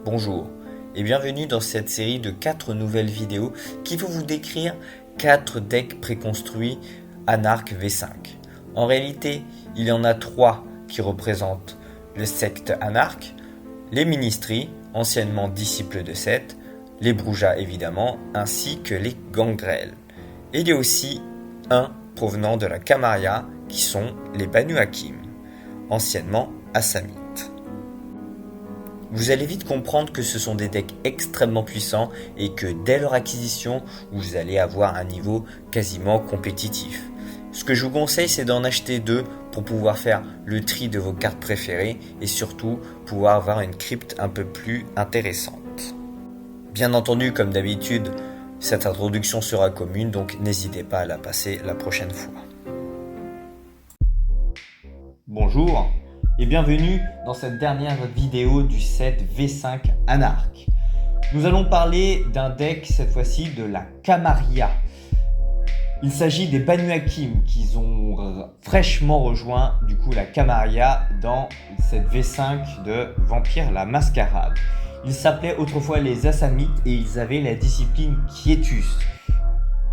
Bonjour et bienvenue dans cette série de 4 nouvelles vidéos qui vont vous décrire 4 decks préconstruits Anarch V5. En réalité, il y en a 3 qui représentent le secte Anarch, les Ministries, anciennement disciples de Seth, les Brujas évidemment, ainsi que les Gangrel. Et il y a aussi un provenant de la Camarilla qui sont les Banu Hakim, anciennement Assamites. Vous allez vite comprendre que ce sont des decks extrêmement puissants et que dès leur acquisition, vous allez avoir un niveau quasiment compétitif. Ce que je vous conseille, c'est d'en acheter 2 pour pouvoir faire le tri de vos cartes préférées et surtout pouvoir avoir une crypte un peu plus intéressante. Bien entendu, comme d'habitude, cette introduction sera commune, donc n'hésitez pas à la passer la prochaine fois. Bonjour et bienvenue dans cette dernière vidéo du set V5 Anarch. Nous allons parler d'un deck cette fois-ci de la Camarilla. Il s'agit des Banu Hakim qui ont fraîchement rejoint du coup la Camarilla dans cette V5 de Vampire la Mascarade. Ils s'appelaient autrefois les Assamites et ils avaient la discipline Quietus.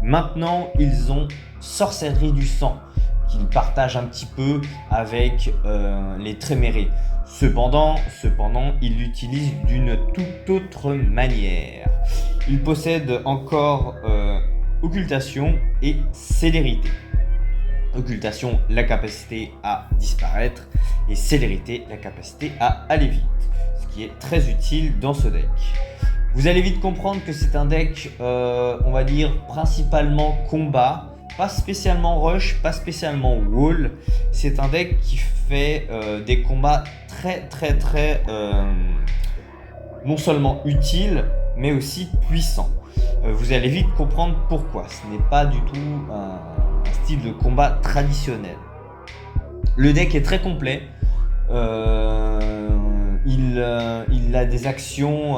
Maintenant, ils ont Sorcellerie du Sang qu'ils partagent un petit peu avec les Trémérés. Cependant, ils l'utilisent d'une toute autre manière. Ils possèdent encore Occultation et Célérité. Occultation, la capacité à disparaître, et Célérité, la capacité à aller vite, ce qui est très utile dans ce deck. Vous allez vite comprendre que c'est un deck, on va dire, principalement combat, pas spécialement rush, pas spécialement wall. C'est un deck qui fait des combats très non seulement utiles, mais aussi puissants. Vous allez vite comprendre pourquoi. Ce n'est pas du tout un style de combat traditionnel. Le deck est très complet. Il a des actions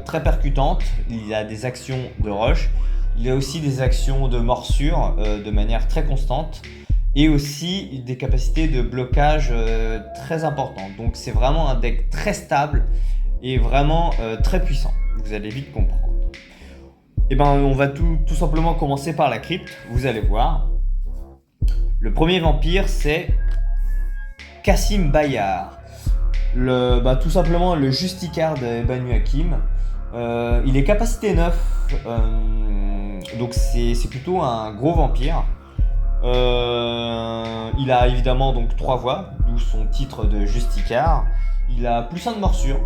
très percutantes. Il a des actions de rush. Il a aussi des actions de morsure de manière très constante. Et aussi des capacités de blocage très importantes. Donc c'est vraiment un deck très stable et vraiment très puissant. Vous allez vite comprendre. Et on va tout simplement commencer par la crypte, vous allez voir. Le premier vampire, c'est Kassim Bayar. Tout simplement le Justicar de Banu Hakim. Il est capacité 9, donc c'est plutôt un gros vampire. Il a évidemment donc 3 voix, d'où son titre de Justicar. Il a plus 1 de morsure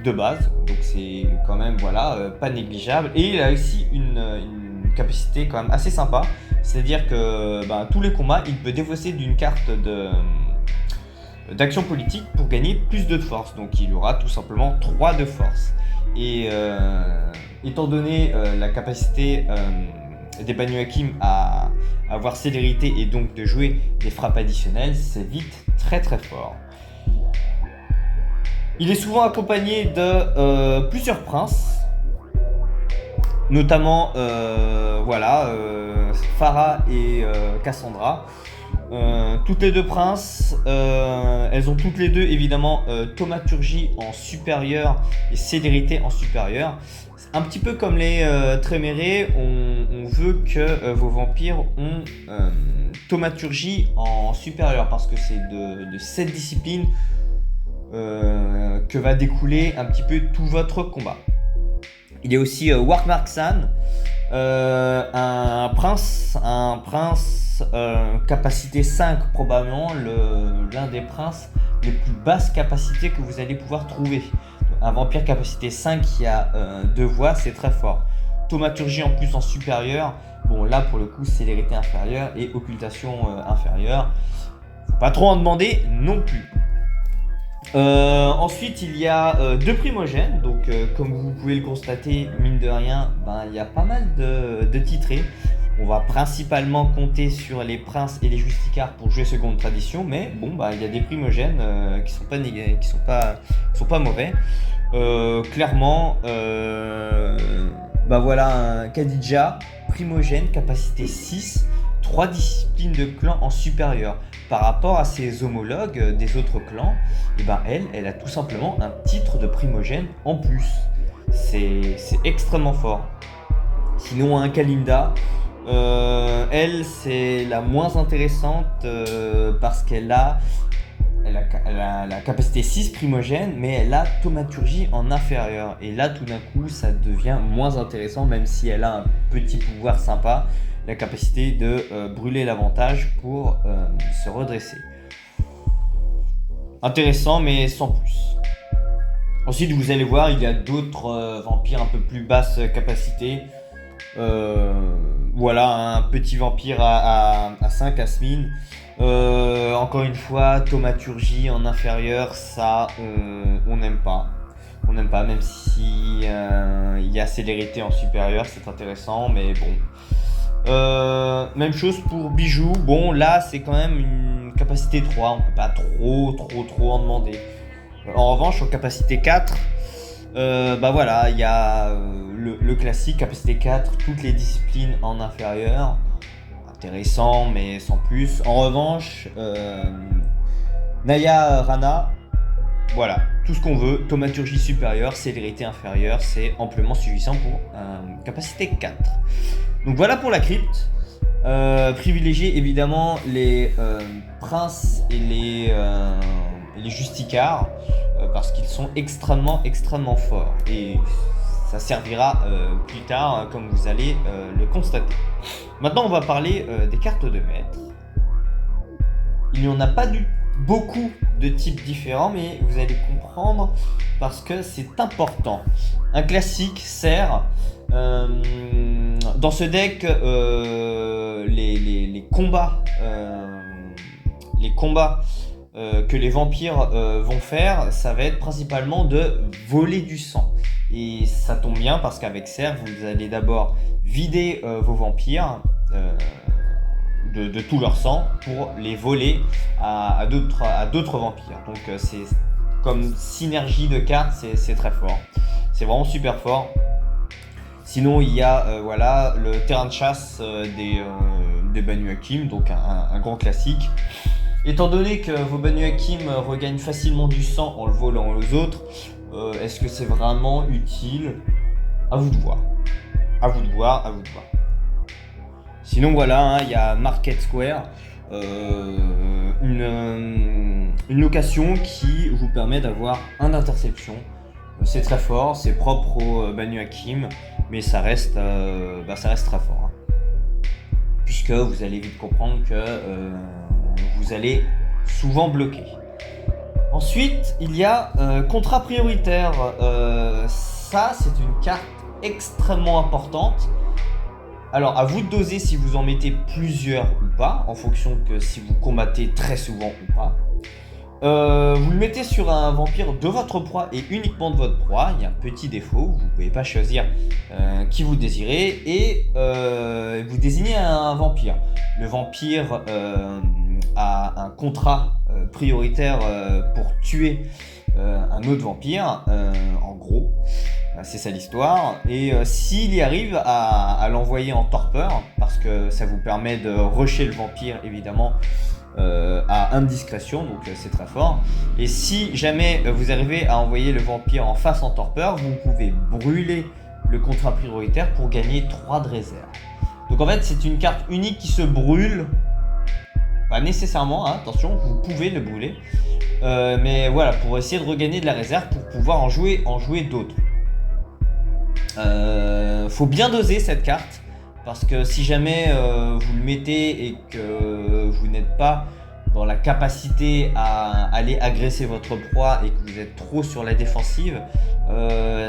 de base, donc c'est quand même pas négligeable, et il a aussi une capacité quand même assez sympa, c'est-à-dire que tous les combats il peut défausser d'une carte d'action politique pour gagner plus de force, donc il aura tout simplement 3 de force, et étant donné la capacité des Banu Hakim à avoir célérité et donc de jouer des frappes additionnelles, c'est vite très fort. Il est souvent accompagné de plusieurs princes, notamment Farah et Cassandra. Toutes les 2 princes, elles ont toutes les 2 évidemment thaumaturgie en supérieur et célérité en supérieur. Un petit peu comme les Trémérés, on veut que vos vampires ont thaumaturgie en supérieur parce que c'est de cette discipline que va découler un petit peu tout votre combat. Il y a aussi Warmarksan, un prince capacité 5, probablement l'un des princes les plus basses capacités que vous allez pouvoir trouver. Un vampire capacité 5 qui a 2 voix, c'est très fort. Thaumaturgie en plus en supérieur, là pour le coup célérité inférieure et occultation inférieure. Faut pas trop en demander non plus. Ensuite il y a 2 primogènes, donc comme vous pouvez le constater, mine de rien, il y a pas mal de titrés. On va principalement compter sur les princes et les justicars pour jouer seconde tradition, mais il y a des primogènes qui sont pas mauvais. Clairement, un Khadija primogène capacité 6, 3 disciplines de clan en supérieur. Par rapport à ses homologues des autres clans, et ben elle a tout simplement un titre de primogène en plus. C'est extrêmement fort. Sinon, un Kalinda, elle c'est la moins intéressante parce qu'elle a la capacité 6 primogène, mais elle a thaumaturgie en inférieur. Et là, tout d'un coup, ça devient moins intéressant, même si elle a un petit pouvoir sympa, la capacité de brûler l'avantage pour se redresser. Intéressant, mais sans plus. Ensuite, vous allez voir, il y a d'autres vampires un peu plus basse capacité. Voilà, un petit vampire à 5 Asmine. Encore une fois, thaumaturgie en inférieur, ça on n'aime pas. On n'aime pas, même si il y a célérité en supérieur, c'est intéressant, mais bon. Même chose pour Bijou. Bon, là c'est quand même une capacité 3, on peut pas trop en demander. En revanche, en capacité 4, bah voilà, il y a le classique capacité 4, toutes les disciplines en inférieur. Intéressant, mais sans plus. En revanche, Naya Rana, voilà, tout ce qu'on veut. Thaumaturgie supérieure, célérité inférieure, c'est amplement suffisant pour capacité 4. Donc voilà pour la crypte. Privilégier évidemment les princes et les justicards parce qu'ils sont extrêmement forts. Et ça servira plus tard, comme vous allez le constater. Maintenant, on va parler des cartes de maître. Il n'y en a pas beaucoup de types différents, mais vous allez comprendre parce que c'est important. Un classique sert dans ce deck les combats que les vampires vont faire, ça va être principalement de voler du sang. Et ça tombe bien parce qu'avec Serre, vous allez d'abord vider vos vampires de tout leur sang pour les voler à d'autres vampires. Donc c'est comme synergie de cartes, c'est très fort. C'est vraiment super fort. Sinon, il y a voilà, le terrain de chasse des Banu Hakim, donc un grand classique. Étant donné que vos Banu Hakim regagnent facilement du sang en le volant aux autres, est-ce que c'est vraiment utile? À vous de voir. À vous de voir. Sinon voilà, il y a Market Square, une location qui vous permet d'avoir un interception. C'est très fort, c'est propre au Banu Hakim, mais ça reste très fort. Puisque vous allez vite comprendre que vous allez souvent bloquer. Ensuite, il y a contrat prioritaire. Ça, c'est une carte extrêmement importante. Alors, à vous de doser si vous en mettez plusieurs ou pas, en fonction que si vous combattez très souvent ou pas. Vous le mettez sur un vampire de votre proie et uniquement de votre proie. Il y a un petit défaut, vous ne pouvez pas choisir qui vous désirez et vous désignez un vampire. Le vampire a un contrat prioritaire pour tuer un autre vampire, en gros. C'est ça l'histoire. Et s'il y arrive à l'envoyer en torpeur, parce que ça vous permet de rusher le vampire évidemment à indiscrétion, donc c'est très fort. Et si jamais vous arrivez à envoyer le vampire en face en torpeur, vous pouvez brûler le contrat prioritaire pour gagner 3 de réserve. Donc en fait c'est une carte unique qui se brûle. Pas nécessairement, hein, attention, vous pouvez le brûler. Mais voilà, pour essayer de regagner de la réserve pour pouvoir en jouer d'autres. Faut bien doser cette carte. Parce que si jamais vous le mettez et que vous n'êtes pas dans la capacité à aller agresser votre proie et que vous êtes trop sur la défensive,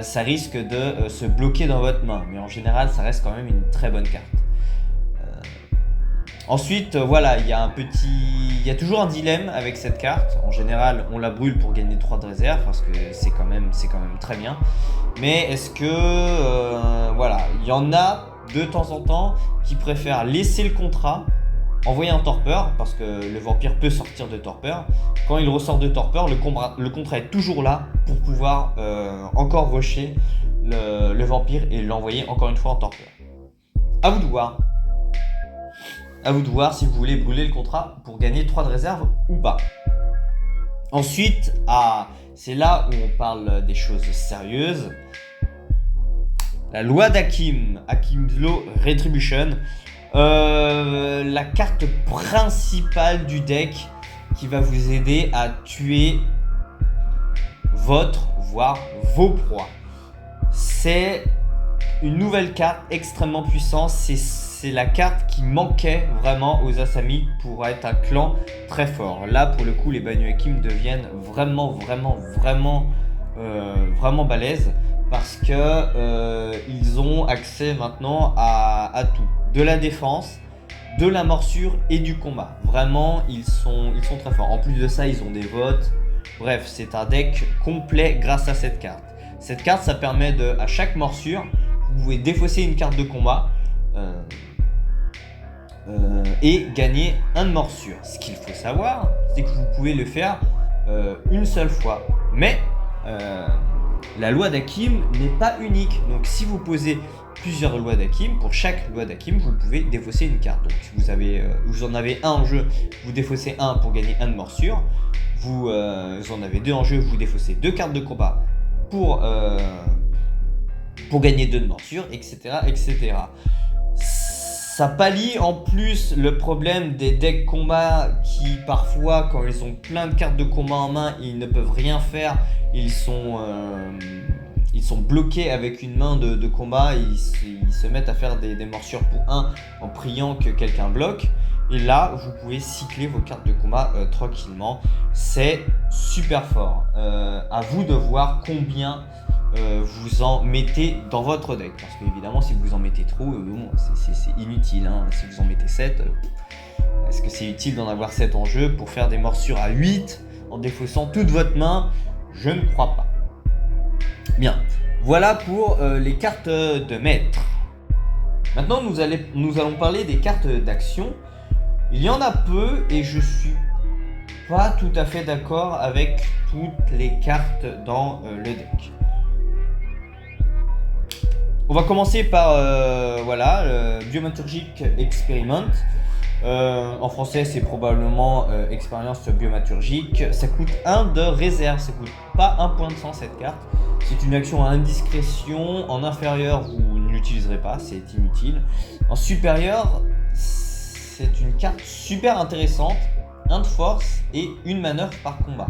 ça risque de se bloquer dans votre main. Mais en général, ça reste quand même une très bonne carte. Ensuite, voilà, il y a toujours un dilemme avec cette carte. En général, on la brûle pour gagner 3 de réserve parce que c'est quand même très bien. Mais est-ce que, voilà, il y en a de temps en temps qui préfèrent laisser le contrat, envoyer un torpeur, parce que le vampire peut sortir de torpeur. Quand il ressort de torpeur, le contrat est toujours là pour pouvoir encore rusher le vampire et l'envoyer encore une fois en torpeur. À vous de voir. À vous de voir si vous voulez brûler le contrat pour gagner 3 de réserve ou pas. Ensuite, c'est là où on parle des choses sérieuses. La loi d'Hakim, Hakim's Law Retribution, la carte principale du deck qui va vous aider à tuer voire vos proies. C'est une nouvelle carte extrêmement puissante, c'est la carte qui manquait vraiment aux Asami pour être un clan très fort. Là pour le coup les Banu Hakim deviennent vraiment balèzes parce que ils ont accès maintenant à tout, de la défense, de la morsure et du combat. Vraiment ils sont très forts. En plus de ça ils ont des votes. Bref, c'est un deck complet grâce à cette carte. Cette carte, ça permet à chaque morsure, vous pouvez défausser une carte de combat et gagner un de morsure. Ce qu'il faut savoir, c'est que vous pouvez le faire une seule fois. Mais la loi d'Hakim n'est pas unique. Donc si vous posez plusieurs lois d'Hakim, pour chaque loi d'Hakim, vous pouvez défausser une carte. Donc si vous en avez un en jeu, vous défaussez un pour gagner un de morsure. Vous en avez deux en jeu, vous défaussez deux cartes de combat pour gagner 2 de morsure, etc., etc. Ça pallie en plus le problème des decks combat qui parfois, quand ils ont plein de cartes de combat en main, ils ne peuvent rien faire. Ils sont bloqués avec une main de combat. Ils se mettent à faire des morsures pour 1 en priant que quelqu'un bloque. Et là, vous pouvez cycler vos cartes de combat tranquillement. C'est super fort. À vous de voir combien vous en mettez dans votre deck. Parce qu'évidemment, si vous en mettez trop, c'est inutile. Hein. Si vous en mettez 7, est-ce que c'est utile d'en avoir 7 en jeu pour faire des morsures à 8 en défaussant toute votre main? Je ne crois pas. Bien, voilà pour les cartes de maître. Maintenant, nous allons parler des cartes d'action. Il y en a peu et je suis pas tout à fait d'accord avec toutes les cartes dans le deck. On va commencer par Biomaturgic Experiment. En français, c'est probablement expérience biomaturgique. Ça coûte 1 de réserve, ça coûte pas 1 point de sang cette carte. C'est une action à indiscrétion. En inférieur, vous ne l'utiliserez pas, c'est inutile. En supérieur, c'est une carte super intéressante, 1 de force et une manœuvre par combat.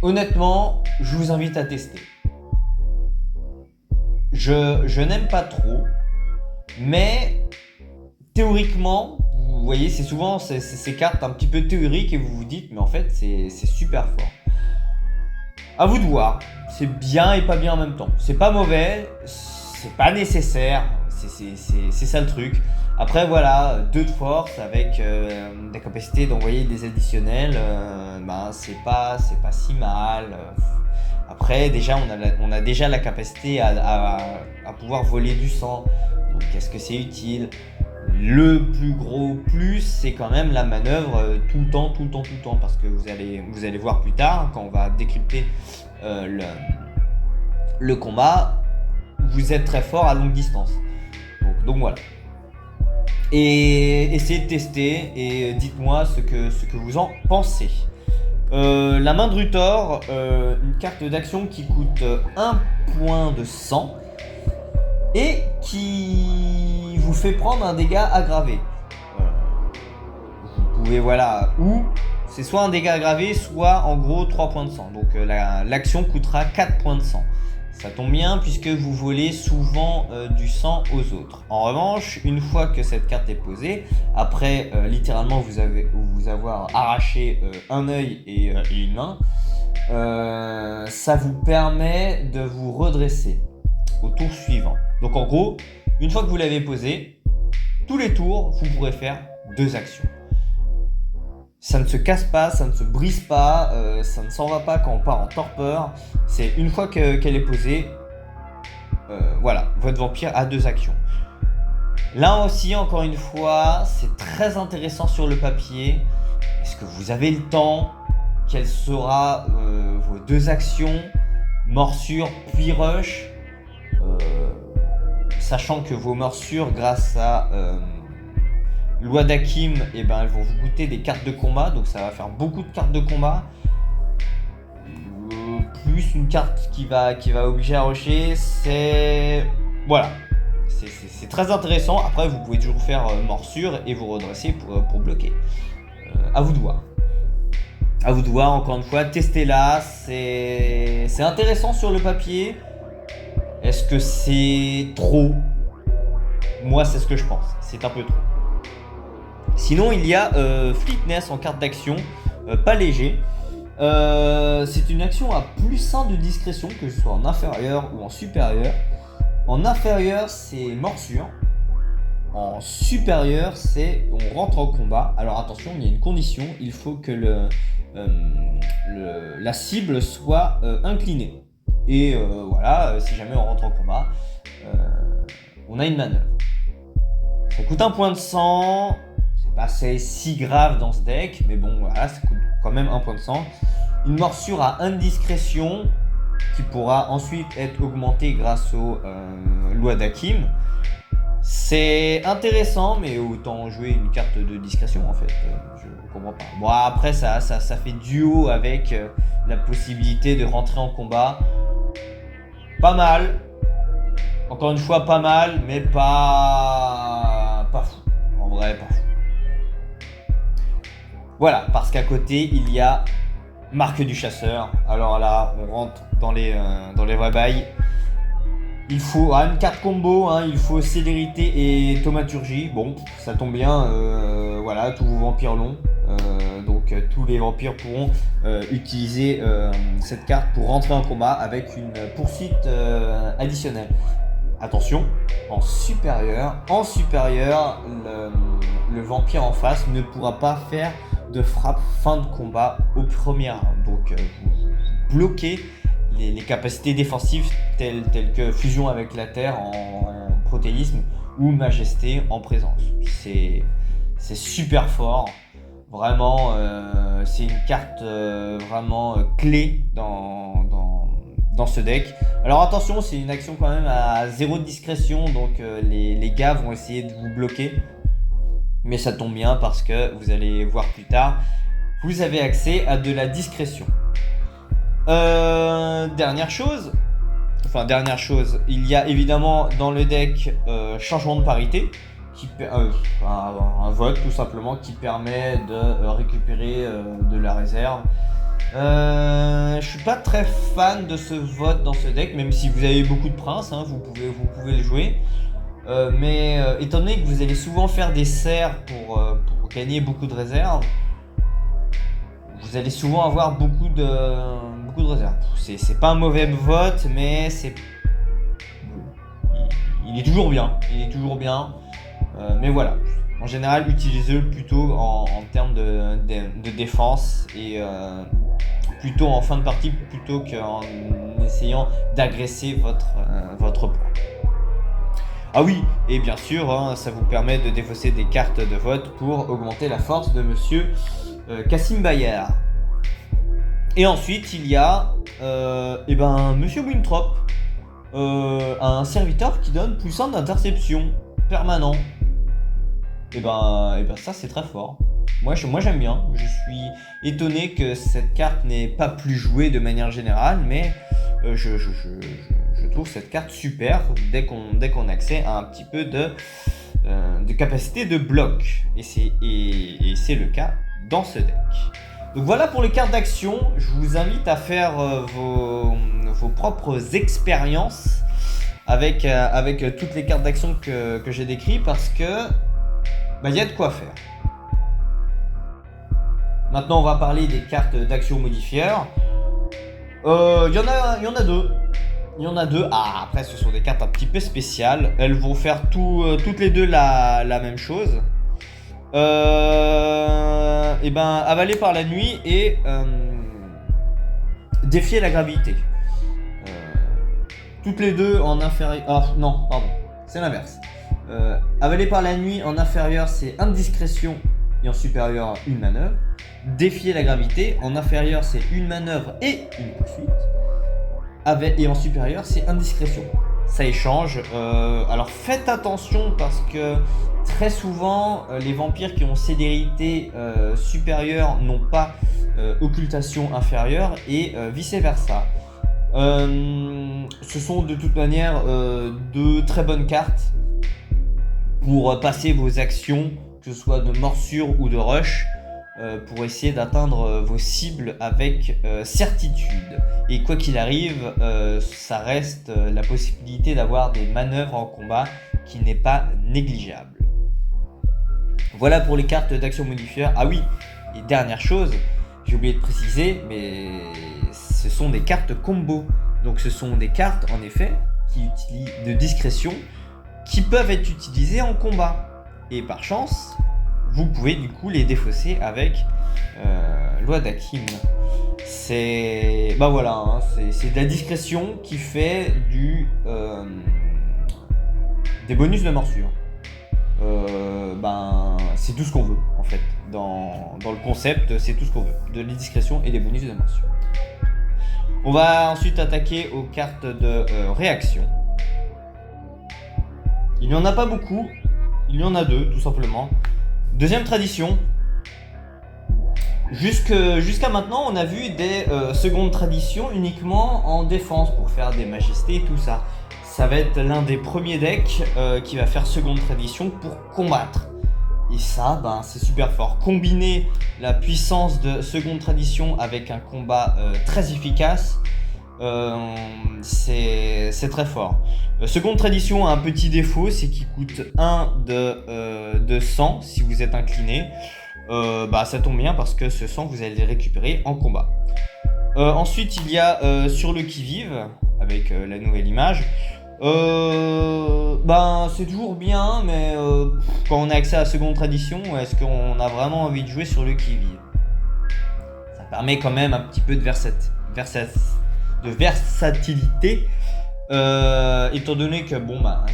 Honnêtement, je vous invite à tester. Je n'aime pas trop, mais théoriquement, vous voyez, c'est souvent ces cartes un petit peu théoriques et vous vous dites, mais en fait, c'est super fort. À vous de voir, c'est bien et pas bien en même temps. C'est pas mauvais, c'est pas nécessaire, c'est ça le truc. Après voilà, 2 de force avec des capacités d'envoyer des additionnels, c'est pas si mal. Après déjà on a déjà la capacité à pouvoir voler du sang, donc est-ce que c'est utile? Le plus gros plus, c'est quand même la manœuvre tout le temps, parce que vous allez voir plus tard, quand on va décrypter le combat, vous êtes très fort à longue distance. Donc voilà. Et essayez de tester et dites-moi ce que vous en pensez. La main de Rutor, une carte d'action qui coûte 1 point de sang et qui vous fait prendre un dégât aggravé. Vous pouvez, ou c'est soit un dégât aggravé, soit en gros 3 points de sang. Donc l'action coûtera 4 points de sang. Ça tombe bien puisque vous volez souvent du sang aux autres. En revanche, une fois que cette carte est posée, après littéralement vous avoir arraché un œil et une main, ça vous permet de vous redresser au tour suivant. Donc en gros, une fois que vous l'avez posé, tous les tours, vous pourrez faire 2 actions. Ça ne se casse pas, ça ne se brise pas, ça ne s'en va pas quand on part en torpeur. C'est une fois qu'elle est posée, votre vampire a 2 actions. Là aussi, encore une fois, c'est très intéressant sur le papier. Est-ce que vous avez le temps? Quelles seront vos 2 actions? Morsure puis rush? sachant que vos morsures, grâce à Loi d'Hakim, elles vont vous coûter des cartes de combat, donc ça va faire beaucoup de cartes de combat. Plus une carte qui va obliger à rusher, c'est... Voilà. C'est très intéressant. Après, vous pouvez toujours faire morsure et vous redresser pour bloquer. À vous de voir. À vous de voir, encore une fois, testez-la. C'est intéressant sur le papier. Est-ce que c'est trop? Moi, c'est ce que je pense. C'est un peu trop. Sinon, il y a Fleetness en carte d'action. Pas léger. C'est une action à +1 de discrétion, que ce soit en inférieur ou en supérieur. En inférieur, c'est morsure. En supérieur, c'est on rentre en combat. Alors attention, il y a une condition. Il faut que la cible soit inclinée. Et voilà, si jamais on rentre en combat, on a une manœuvre. Ça coûte 1 point de sang. C'est pas si grave dans ce deck, mais bon, voilà, ça coûte quand même 1 point de sang. Une morsure à indiscrétion qui pourra ensuite être augmentée grâce aux lois d'Hakim. C'est intéressant, mais autant jouer une carte de discrétion en fait. Je comprends pas. Bon, après, ça fait duo avec la possibilité de rentrer en combat. Pas mal. Encore une fois, pas mal, mais pas fou. En vrai, pas fou. Voilà, parce qu'à côté, il y a Marque du Chasseur. Alors là, on rentre dans les vrais bails. Il faut une carte combo, il faut célérité et thaumaturgie. Bon, ça tombe bien, voilà, tous vos vampires l'ont. Donc tous les vampires pourront utiliser cette carte pour rentrer en combat avec une poursuite additionnelle. Attention, en supérieur, le vampire en face ne pourra pas faire de frappe fin de combat au premier round. Donc vous bloquez les capacités défensives telles que fusion avec la terre en protéisme ou majesté en présence. C'est super fort. Vraiment, c'est une carte vraiment clé dans ce deck. Alors attention, c'est une action quand même à 0 de discrétion, donc les gars vont essayer de vous bloquer. Mais ça tombe bien parce que vous allez voir plus tard, vous avez accès à de la discrétion. Dernière chose, il y a évidemment dans le deck changement de parité, un vote tout simplement qui permet de récupérer de la réserve. Je suis pas très fan de ce vote dans ce deck, même si vous avez beaucoup de princes, vous pouvez le jouer. Mais étant donné que vous allez souvent faire des serres pour gagner beaucoup de réserves, vous allez souvent avoir beaucoup de réserves. C'est pas un mauvais vote, mais il est toujours bien. Mais voilà, en général, utilisez-le plutôt en termes de défense et plutôt en fin de partie plutôt qu'en essayant d'agresser votre point. Ah oui, et bien sûr, ça vous permet de défausser des cartes de vote pour augmenter la force de monsieur Kassim Bayard. Et ensuite, il y a monsieur Winthrop, un serviteur qui donne +1 d'interception permanent. Et ça, c'est très fort. Moi j'aime bien. Je suis étonné que cette carte n'ait pas plus joué de manière générale, mais je trouve cette carte super dès qu'on a accès à un petit peu de capacité de bloc. Et c'est le cas dans ce deck. Donc voilà pour les cartes d'action. Je vous invite à faire vos propres expériences avec toutes les cartes d'action que j'ai décrites, parce que y a de quoi faire. Maintenant, on va parler des cartes d'action modifieurs. Il y en a deux. Ah, après, ce sont des cartes un petit peu spéciales. Elles vont faire toutes les deux la même chose. Avaler par la nuit et défier la gravité. Toutes les deux en inférieur. Ah non, pardon, c'est l'inverse. Avaler par la nuit en inférieur, c'est indiscrétion, et en supérieur, une manœuvre. Défier la gravité en inférieur, c'est une manœuvre et une poursuite. Et en supérieur, c'est indiscrétion. ça échange. Alors faites attention parce que très souvent les vampires qui ont célérité supérieure n'ont pas occultation inférieure et vice versa. Ce sont de toute manière de très bonnes cartes pour passer vos actions, que ce soit de morsure ou de rush, pour essayer d'atteindre vos cibles avec certitude. Et quoi qu'il arrive, ça reste la possibilité d'avoir des manœuvres en combat qui n'est pas négligeable. Voilà pour les cartes d'action modifieur. Ah oui, et dernière chose, j'ai oublié de préciser, mais ce sont des cartes combo. Donc ce sont des cartes en effet qui utilisent de discrétion qui peuvent être utilisées en combat. Et par chance, vous pouvez du coup les défausser avec loi d'Hakim. C'est voilà, hein, c'est de la discrétion qui fait des bonus de morsure. C'est tout ce qu'on veut en fait. Dans le concept, c'est tout ce qu'on veut. De la discrétion et des bonus de morsure. On va ensuite attaquer aux cartes de réaction. Il n'y en a pas beaucoup, il y en a 2 tout simplement. Deuxième tradition. Jusqu'à maintenant, on a vu des secondes traditions uniquement en défense pour faire des majestés et tout ça. Ça va être l'un des premiers decks qui va faire seconde tradition pour combattre. Et ça, c'est super fort. Combiner la puissance de seconde tradition avec un combat très efficace, c'est très fort. Seconde tradition a un petit défaut, c'est qu'il coûte 1 de sang si vous êtes incliné. Ça tombe bien parce que ce sang vous allez le récupérer en combat. Ensuite il y a sur le qui-vive avec la nouvelle image. C'est toujours bien, mais quand on a accès à la seconde tradition, est-ce qu'on a vraiment envie de jouer sur le qui-vive? Ça permet quand même un petit peu de versatilité, étant donné que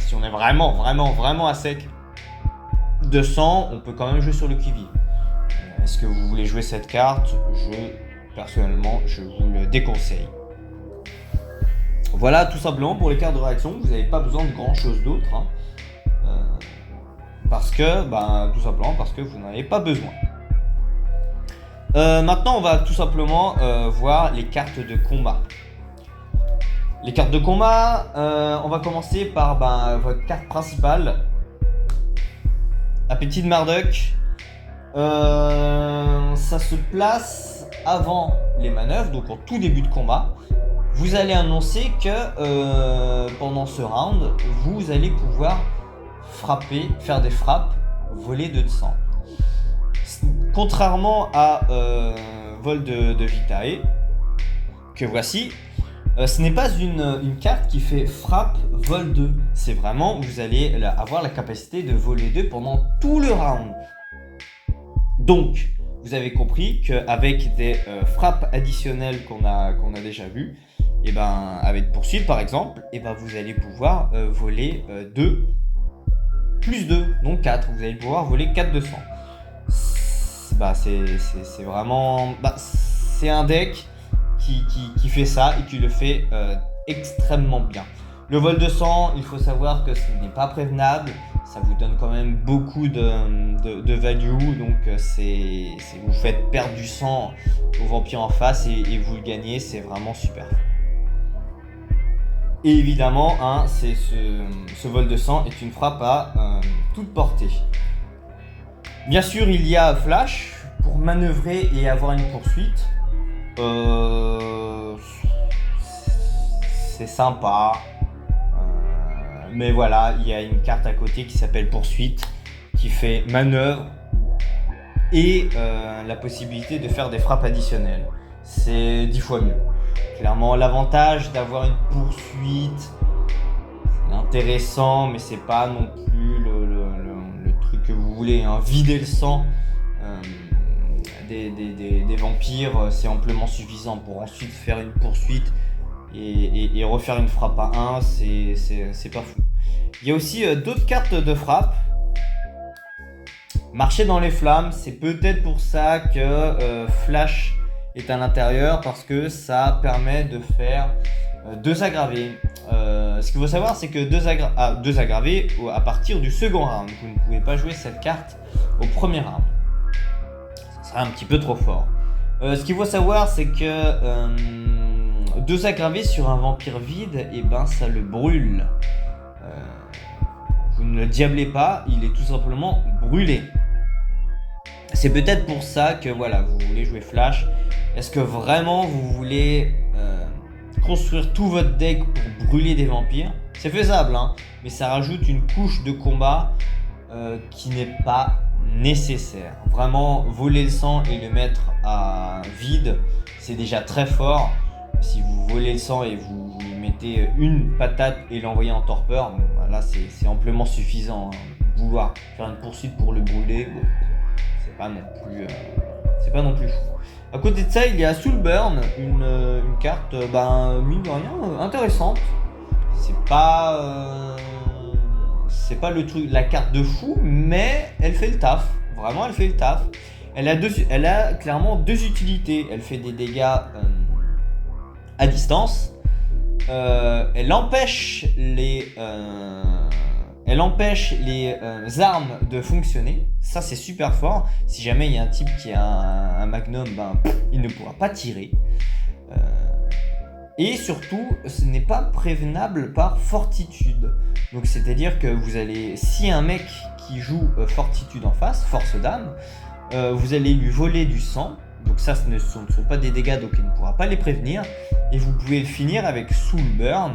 si on est vraiment à sec de sang, on peut quand même jouer sur le qui-vive. Est-ce que vous voulez jouer cette carte? Personnellement, je vous le déconseille. Voilà tout simplement pour les cartes de réaction. Vous n'avez pas besoin de grand chose d'autre, hein. Tout simplement parce que vous n'en avez pas besoin. Maintenant on va tout simplement voir les cartes de combat. Les cartes de combat, on va commencer par votre carte principale, Appétit de Marduk. Ça se place avant les manœuvres, donc en tout début de combat. Vous allez annoncer que pendant ce round, vous allez pouvoir faire des frappes volées de sang. Contrairement à Vol de Vitae, que voici, ce n'est pas une carte qui fait frappe vol 2. C'est vraiment, vous allez avoir la capacité de voler 2 pendant tout le round. Donc, vous avez compris qu'avec des frappes additionnelles qu'on a déjà vues, avec poursuite par exemple, vous allez pouvoir voler 2 plus 2, donc 4. Vous allez pouvoir voler 4 de sang. C'est vraiment... c'est un deck qui fait ça et qui le fait extrêmement bien. Le vol de sang, il faut savoir que ce n'est pas prévenable. Ça vous donne quand même beaucoup de value, donc vous faites perdre du sang au vampire en face et vous le gagnez, c'est vraiment super. Et évidemment, ce vol de sang est une frappe à toute portée. Bien sûr, il y a Flash pour manœuvrer et avoir une poursuite. C'est sympa. Mais voilà, il y a une carte à côté qui s'appelle Poursuite, qui fait manœuvre et la possibilité de faire des frappes additionnelles. C'est 10 fois mieux. Clairement, l'avantage d'avoir une poursuite, c'est intéressant, mais c'est pas non plus le truc que vous voulez, hein. Vider le sang des vampires, c'est amplement suffisant pour ensuite faire une poursuite et refaire une frappe à 1, c'est pas fou. Il y a aussi d'autres cartes de frappe. Marcher dans les flammes, c'est peut-être pour ça que Flash est à l'intérieur, parce que ça permet de faire 2 aggravés. Ce qu'il faut savoir, c'est que 2 aggravés à partir du second round. Vous ne pouvez pas jouer cette carte au premier round. Ça sera un petit peu trop fort. Ce qu'il faut savoir, c'est que 2 aggravés sur un vampire vide, et ben ça le brûle. Vous ne le diablez pas, il est tout simplement brûlé. C'est peut-être pour ça que voilà, vous voulez jouer Flash. Est-ce que vraiment vous voulez construire tout votre deck pour brûler des vampires? C'est faisable, hein, mais ça rajoute une couche de combat qui n'est pas nécessaire. Vraiment, voler le sang et le mettre à vide, c'est déjà très fort. Si vous volez le sang et vous lui mettez une patate et l'envoyez en torpeur, bon, là c'est amplement suffisant. Hein. Vouloir faire une poursuite pour le brûler, bon, c'est pas non plus fou. À côté de ça, il y a Soulburn, une carte, mine de rien, intéressante. C'est pas le truc, la carte de fou, mais elle fait le taf. Vraiment, elle fait le taf. Elle a clairement 2 utilités. Elle fait des dégâts à distance. Elle empêche les armes de fonctionner. Ça, c'est super fort. Si jamais il y a un type qui a un magnum, il ne pourra pas tirer. Et surtout, ce n'est pas prévenable par fortitude. Donc, c'est-à-dire que si un mec qui joue fortitude en face, force d'âme, vous allez lui voler du sang. Donc ça, ce ne sont pas des dégâts, donc il ne pourra pas les prévenir. Et vous pouvez le finir avec Soulburn,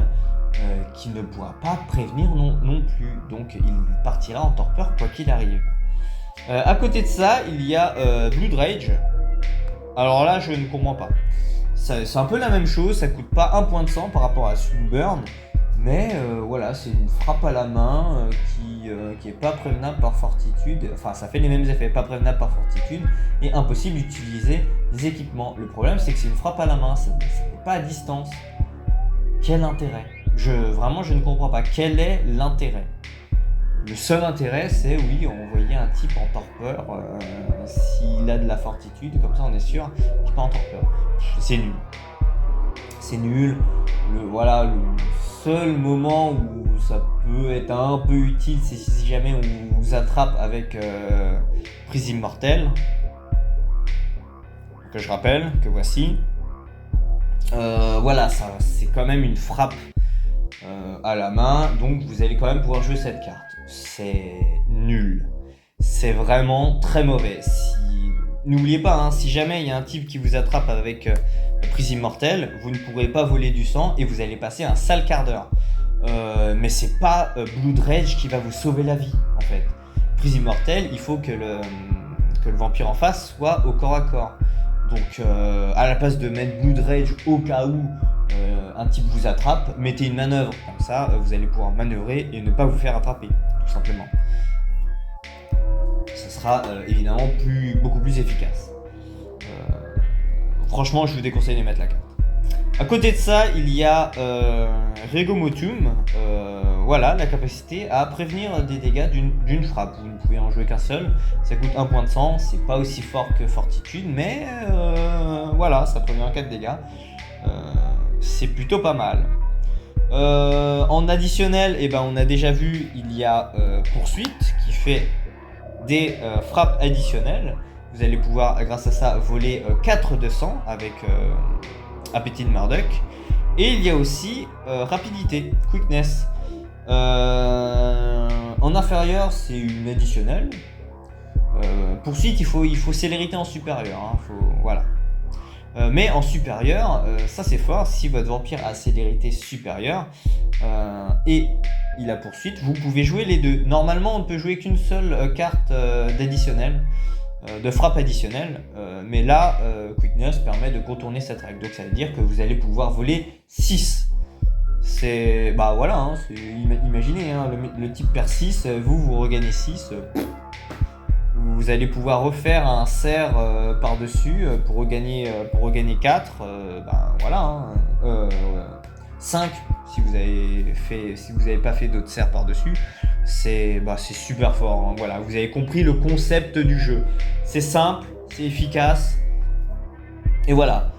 qui ne pourra pas prévenir non plus. Donc il partira en torpeur quoi qu'il arrive. À côté de ça, il y a Blood Rage. Alors là, je ne comprends pas. C'est un peu la même chose, ça coûte pas 1 point de sang par rapport à Soulburn. Mais voilà, c'est une frappe à la main qui est pas prévenable par fortitude. Enfin, ça fait les mêmes effets, pas prévenable par fortitude. Et impossible d'utiliser des équipements. Le problème, c'est que c'est une frappe à la main, ça n'est pas à distance. Quel intérêt? Vraiment, je ne comprends pas. Quel est l'intérêt? Le seul intérêt, c'est oui, envoyer un type en torpeur s'il a de la fortitude. Comme ça, on est sûr qu'il n'est pas en torpeur. C'est nul. C'est nul. Le seul moment où ça peut être un peu utile, c'est si jamais on vous attrape avec prise immortelle, que je rappelle, que voici. Voilà, ça, c'est quand même une frappe à la main, donc vous allez quand même pouvoir jouer cette carte. C'est nul. C'est vraiment très mauvais. N'oubliez pas, hein, si jamais il y a un type qui vous attrape avec prise immortelle, vous ne pourrez pas voler du sang et vous allez passer un sale quart d'heure. Mais c'est pas Blood Rage qui va vous sauver la vie, en fait. Prise immortelle, il faut que le vampire en face soit au corps à corps. Donc à la place de mettre Blood Rage au cas où un type vous attrape, mettez une manœuvre. Comme ça, vous allez pouvoir manœuvrer et ne pas vous faire attraper, tout simplement. Ça sera évidemment beaucoup plus efficace. Franchement, je vous déconseille de mettre la carte. À côté de ça, il y a Regomotum, voilà, la capacité à prévenir des dégâts d'une frappe. Vous ne pouvez en jouer qu'un seul, ça coûte 1 point de sang, c'est pas aussi fort que Fortitude, mais voilà, ça prévient 4 dégâts, c'est plutôt pas mal. En additionnel, on a déjà vu, il y a Poursuite qui fait des frappes additionnelles. Vous allez pouvoir, grâce à ça, voler 4 de sang avec Appétit de Murdoch. Et il y a aussi Rapidité, Quickness. En inférieur, c'est une additionnelle. Poursuite, il faut célérité en supérieur. Hein, voilà. Mais en supérieur, ça c'est fort. Si votre vampire a célérité supérieure et il a poursuite, vous pouvez jouer les deux. Normalement, on ne peut jouer qu'une seule carte d'additionnel, de frappe additionnelle, mais là, Quickness permet de contourner cette règle. Donc ça veut dire que vous allez pouvoir voler 6. C'est, voilà, hein, imaginez, hein, le type perd 6, vous regagnez 6. Vous allez pouvoir refaire un cerf par-dessus pour regagner 4. Voilà, hein, 5 si vous avez pas fait d'autres cerfs par-dessus. C'est super fort. Hein, voilà, vous avez compris le concept du jeu. C'est simple, c'est efficace. Et voilà.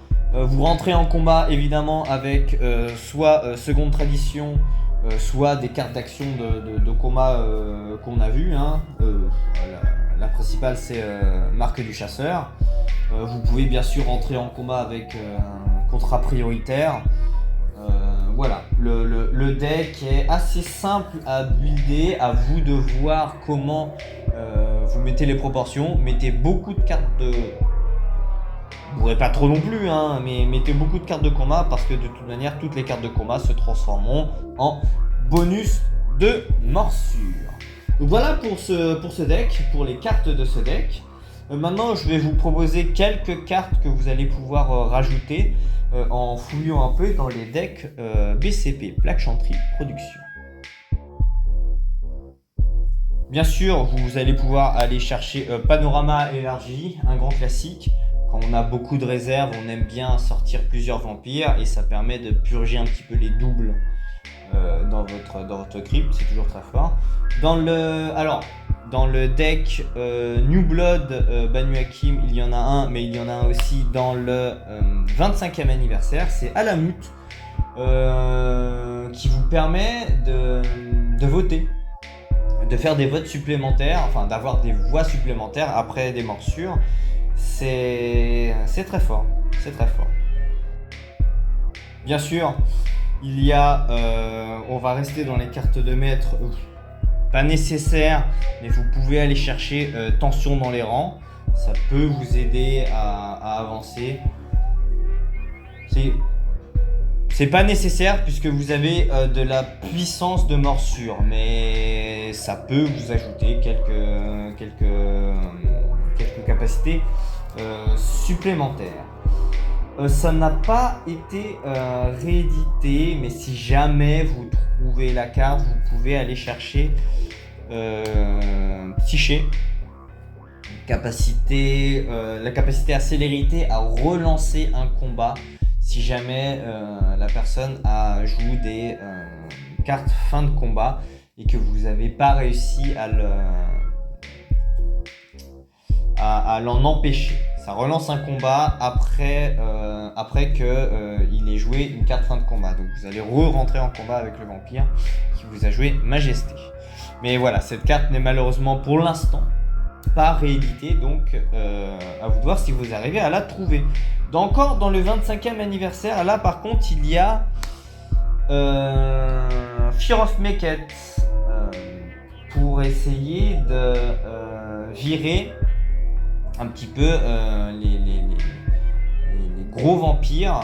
Vous rentrez en combat évidemment avec soit seconde tradition, soit des cartes d'action de combat qu'on a vu. Hein. La principale c'est marque du chasseur. Vous pouvez bien sûr rentrer en combat avec un contrat prioritaire. Voilà, le deck est assez simple à builder, à vous de voir comment vous mettez les proportions. Mettez beaucoup de cartes de... Vous n'aurez pas trop non plus, hein, mais mettez beaucoup de cartes de combat parce que de toute manière, toutes les cartes de combat se transformeront en bonus de morsure. Donc voilà pour ce deck, pour les cartes de ce deck. Maintenant, je vais vous proposer quelques cartes que vous allez pouvoir rajouter en fouillant un peu dans les decks BCP, Black Chantry Production. Bien sûr, vous allez pouvoir aller chercher Panorama élargi, un grand classique. Quand on a beaucoup de réserves, on aime bien sortir plusieurs vampires et ça permet de purger un petit peu les doubles dans votre crypte, c'est toujours très fort. Dans le deck New Blood Banu Hakim, il y en a un, mais il y en a un aussi dans le 25e anniversaire, c'est Alamut, qui vous permet de voter, de faire des votes supplémentaires, enfin d'avoir des voix supplémentaires après des morsures. C'est très fort, c'est très fort. Bien sûr, il y a, on va rester dans les cartes de maître, pas nécessaire, mais vous pouvez aller chercher tension dans les rangs. Ça peut vous aider à avancer. C'est pas nécessaire puisque vous avez de la puissance de morsure, mais ça peut vous ajouter quelques capacités supplémentaires. Ça n'a pas été réédité, mais si jamais vous trouvez la carte, vous pouvez aller chercher Psyché, la capacité à célérité à relancer un combat si jamais la personne joue des cartes fin de combat et que vous n'avez pas réussi à l'en empêcher. Ça relance un combat après qu'il ait joué une carte fin de combat. Donc vous allez rentrer en combat avec le vampire qui vous a joué Majesté. Mais voilà, cette carte n'est malheureusement pour l'instant pas rééditée. Donc à vous de voir si vous arrivez à la trouver. Encore dans le 25e anniversaire, là par contre il y a Fear of Meket pour essayer de virer un petit peu les gros vampires,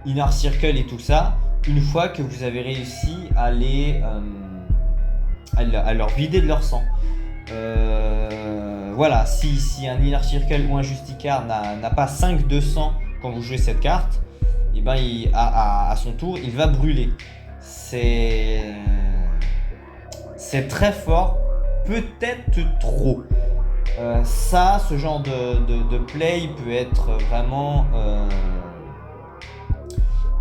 Inner Circle et tout ça, une fois que vous avez réussi à leur vider de leur sang. Voilà, si un Inner Circle ou un Justicar n'a pas 5 de sang quand vous jouez cette carte, et ben à son tour il va brûler. C'est très fort, peut-être trop. Ce genre de play peut être vraiment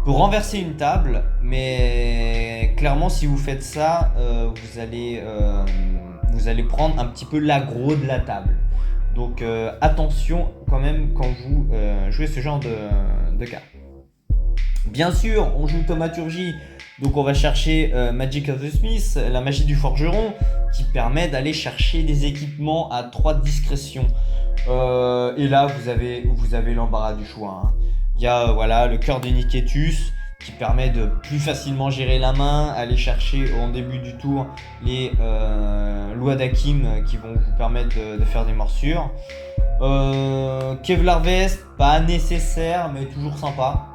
peut renverser une table, mais clairement si vous faites ça, vous allez prendre un petit peu l'aggro de la table. Donc attention quand même quand vous jouez ce genre de cartes. Bien sûr, on joue Thaumaturgie, donc on va chercher Magic of the Smith, la magie du forgeron, qui permet d'aller chercher des équipements à 3 discrétions. Et là, vous avez l'embarras du choix. Hein. Il y a le cœur de Niketus, qui permet de plus facilement gérer la main, aller chercher en début du tour les lois d'Hakim qui vont vous permettre de faire des morsures. Kevlar Vest, pas nécessaire, mais toujours sympa.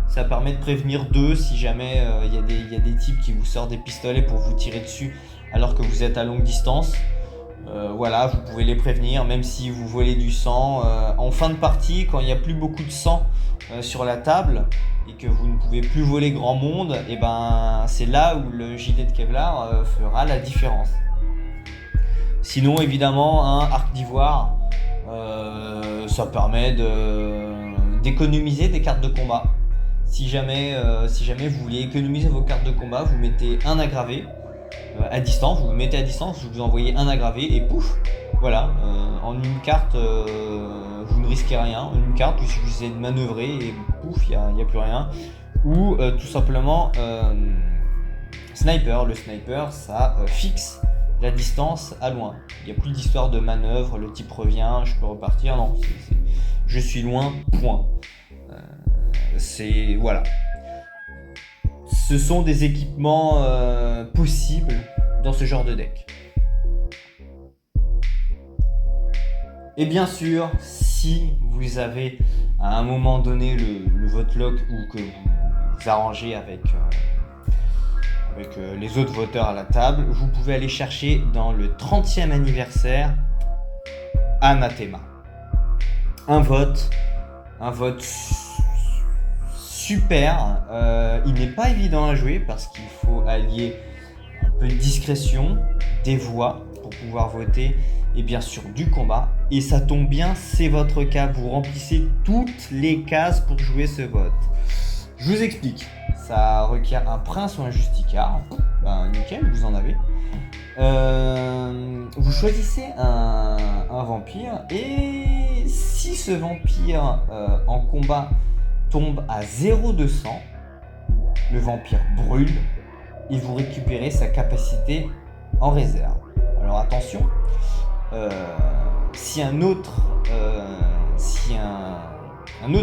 Ça permet de prévenir 2 si jamais il y a des types qui vous sortent des pistolets pour vous tirer dessus alors que vous êtes à longue distance. Voilà, vous pouvez les prévenir, même si vous volez du sang. En fin de partie, quand il n'y a plus beaucoup de sang sur la table et que vous ne pouvez plus voler grand monde, et ben c'est là où le gilet de Kevlar fera la différence. Sinon, évidemment, un arc d'ivoire, ça permet d'économiser des cartes de combat. Si jamais vous voulez économiser vos cartes de combat, vous mettez un aggravé à distance, vous mettez à distance, vous envoyez un aggravé et pouf, voilà, en une carte, vous ne risquez rien, une carte, il suffisait de manœuvrer et pouf, il n'y a plus rien. Ou tout simplement sniper, le sniper ça fixe la distance à loin. Il n'y a plus d'histoire de manœuvre, le type revient, je peux repartir, non, je suis loin, point. Voilà. Ce sont des équipements possibles dans ce genre de deck. Et bien sûr, si vous avez à un moment donné le vote lock ou que vous arrangez avec les autres voteurs à la table, vous pouvez aller chercher dans le 30e anniversaire Anathema. Un vote super. Il n'est pas évident à jouer parce qu'il faut allier un peu de discrétion, des voix pour pouvoir voter et bien sûr du combat. Et ça tombe bien, c'est votre cas. Vous remplissez toutes les cases pour jouer ce vote. Je vous explique. Ça requiert un prince ou un justicard. Ben nickel, vous en avez. Vous choisissez un vampire et si ce vampire en combat tombe à 0 de sang, le vampire brûle et vous récupérez sa capacité en réserve. Alors attention, si un autre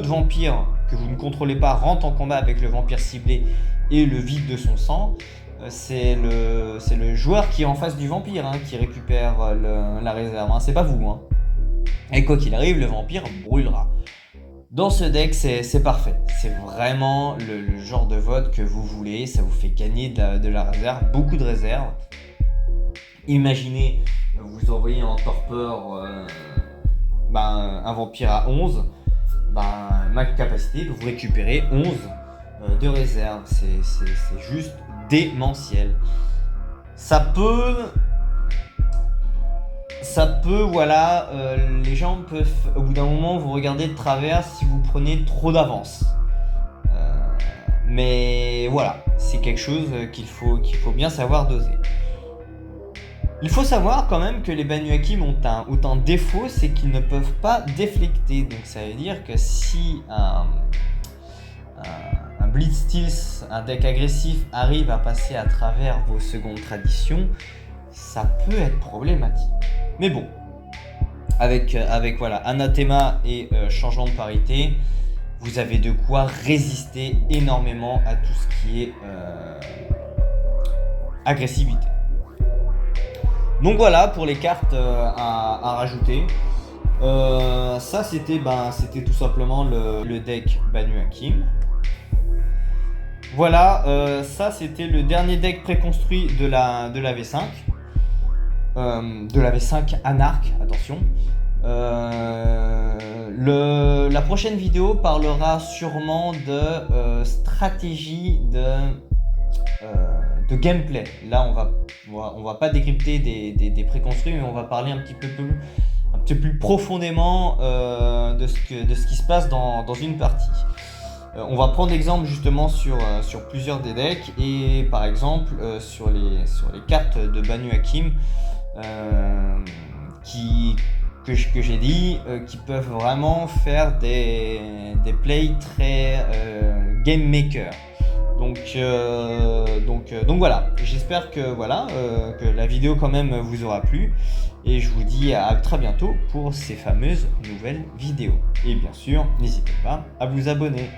vampire que vous ne contrôlez pas rentre en combat avec le vampire ciblé et le vide de son sang, c'est le joueur qui est en face du vampire qui récupère la réserve, c'est pas vous. Et quoi qu'il arrive, le vampire brûlera. Dans ce deck, c'est parfait. C'est vraiment le genre de vote que vous voulez. Ça vous fait gagner de la réserve, beaucoup de réserve. Imaginez, vous envoyez en torpeur un vampire à 11. Ma capacité de vous récupérer 11 de réserve. C'est juste démentiel. Ça peut, voilà, les gens peuvent, au bout d'un moment, vous regarder de travers si vous prenez trop d'avance. Mais voilà, c'est quelque chose qu'il faut bien savoir doser. Il faut savoir quand même que les Banu Hakim ont un défaut, c'est qu'ils ne peuvent pas déflecter. Donc ça veut dire que si un Blitz Steals, un deck agressif, arrive à passer à travers vos secondes traditions, ça peut être problématique. Mais bon, avec voilà, Anathema et changeant de parité, vous avez de quoi résister énormément à tout ce qui est agressivité. Donc voilà pour les cartes à rajouter. Ça c'était tout simplement le deck Banu Hakim. Voilà, ça c'était le dernier deck préconstruit de la V5. De la V5 Anarch, attention. La prochaine vidéo parlera sûrement de stratégie de gameplay. Là on va pas décrypter des préconstruits, mais on va parler un petit peu plus profondément de ce qui se passe dans une partie. On va prendre l'exemple justement sur plusieurs des decks et par exemple sur les cartes de Banu Hakim que j'ai dit qui peuvent vraiment faire des plays très game maker. Donc voilà, j'espère que la vidéo quand même vous aura plu et je vous dis à très bientôt pour ces fameuses nouvelles vidéos. Et bien sûr, n'hésitez pas à vous abonner.